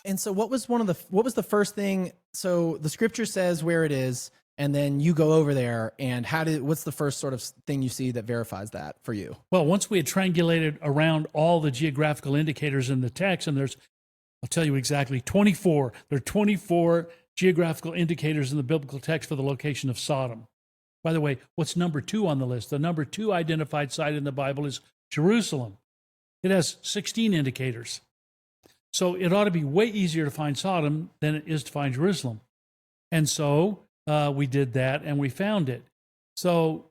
And so what was what was the first thing? So the scripture says where it is, and then you go over there, and what's the first sort of thing you see that verifies that for you? Well, once we had triangulated around all the geographical indicators in the text, and I'll tell you exactly, 24. There are 24 geographical indicators in the biblical text for the location of Sodom. By the way, what's number 2 on the list? The number 2 identified site in the Bible is Jerusalem. It has 16 indicators. So it ought to be way easier to find Sodom than it is to find Jerusalem. And so we did that and we found it. So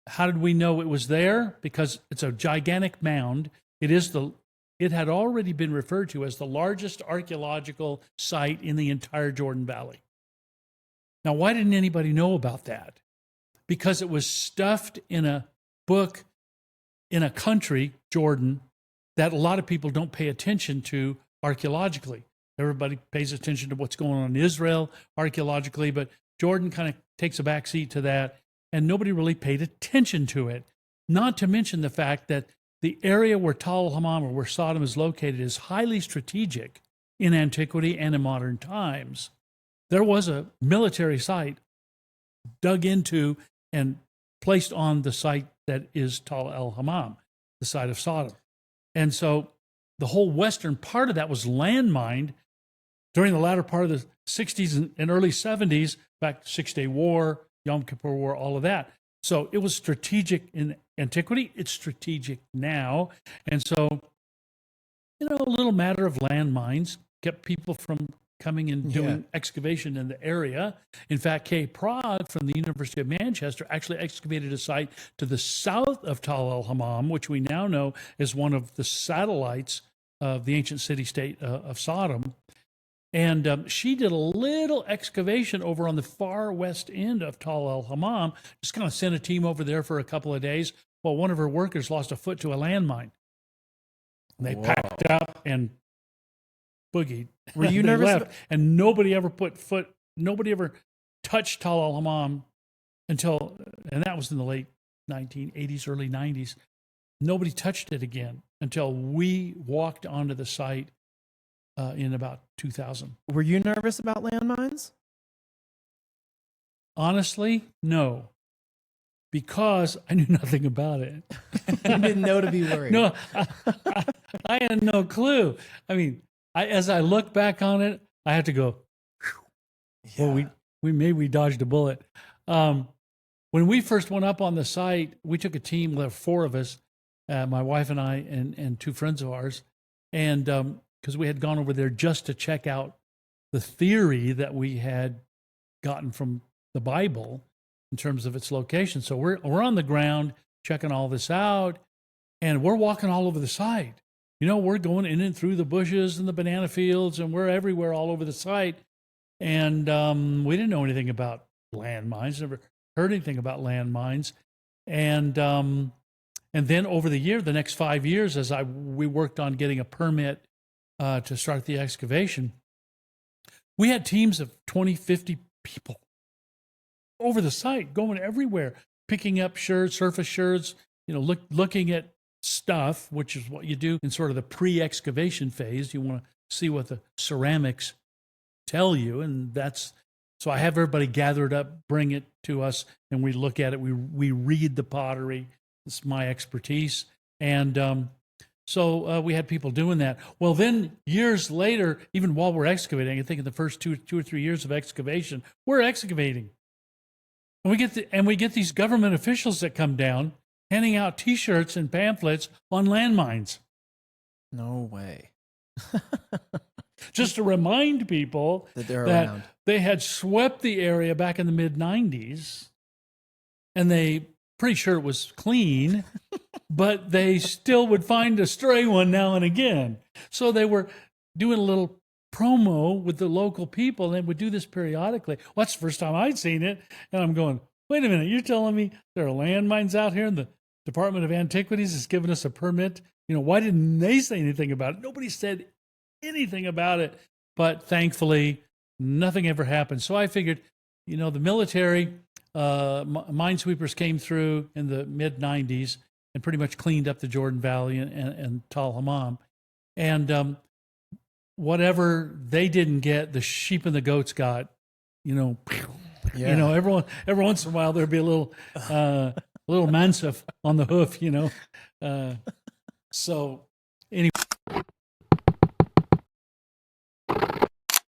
how did we know it was there? Because it's a gigantic mound. It had already been referred to as the largest archaeological site in the entire Jordan Valley. Now, why didn't anybody know about that? Because it was stuffed in a book in a country, Jordan, that a lot of people don't pay attention to archaeologically. Everybody pays attention to what's going on in Israel archaeologically, but Jordan kind of takes a back seat to that, and nobody really paid attention to it. Not to mention the fact that the area where el-Hammam, or where Sodom is located, is highly strategic in antiquity and in modern times. There was a military site dug into and placed on the site that is el-Hammam, the site of Sodom. And so the whole western part of that was landmined during the latter part of the 60s and early 70s, back to Six-Day War, Yom Kippur War, all of that. So it was strategic in antiquity. It's strategic now. And so, a little matter of landmines kept people from coming and doing excavation in the area. In fact, K. Prague from the University of Manchester actually excavated a site to the south of el-Hammam, which we now know is one of the satellites of the ancient city-state of Sodom. And she did a little excavation over on the far west end of el-Hammam, just kind of sent a team over there for a couple of days. Well, one of her workers lost a foot to a landmine. And they packed up and boogied. Were you nervous? Left, and nobody ever touched el-Hammam until, and that was in the late 1980s, early 90s. Nobody touched it again until we walked onto the site in about 2000. Were you nervous about landmines? Honestly, no, because I knew nothing about it. You didn't know to be worried. No, I had no clue. I mean, as I look back on it, I have to go, well, we dodged a bullet. When we first went up on the site, we took a team, there were 4 of us, my wife and I, and 2 friends of ours, and because we had gone over there just to check out the theory that we had gotten from the Bible in terms of its location. So we're on the ground checking all this out, and we're walking all over the site. We're going in and through the bushes and the banana fields, and we're everywhere all over the site. And we didn't know anything about landmines, never heard anything about landmines. And then over the next 5 years, as we worked on getting a permit to start the excavation, we had teams of 20, 50 people over the site, going everywhere, picking up sherds, surface sherds, looking at stuff, which is what you do in sort of the pre-excavation phase. You want to see what the ceramics tell you, and so I have everybody gathered up, bring it to us, and we look at it. We read the pottery. It's my expertise, and so we had people doing that. Well, then years later, even while we're excavating, I think in the first two or 3 years of excavation, we're excavating, and we get these government officials that come down handing out T-shirts and pamphlets on landmines. No way. Just to remind people that they're that around. They had swept the area back in the mid-90s, and they pretty sure it was clean, but they still would find a stray one now and again. So they were doing a little promo with the local people, and they would do this periodically. Well, that's the first time I'd seen it, and I'm going, wait a minute, you're telling me there are landmines out here and the Department of Antiquities has given us a permit? Why didn't they say anything about it? Nobody said anything about it, but thankfully nothing ever happened. So I figured, the military minesweepers came through in the mid-90s and pretty much cleaned up the Jordan Valley and el-Hammam. And whatever they didn't get, the sheep and the goats got. You know, Yeah. you know, every once in a while there'd be a little mansif on the hoof. You know, so anyway.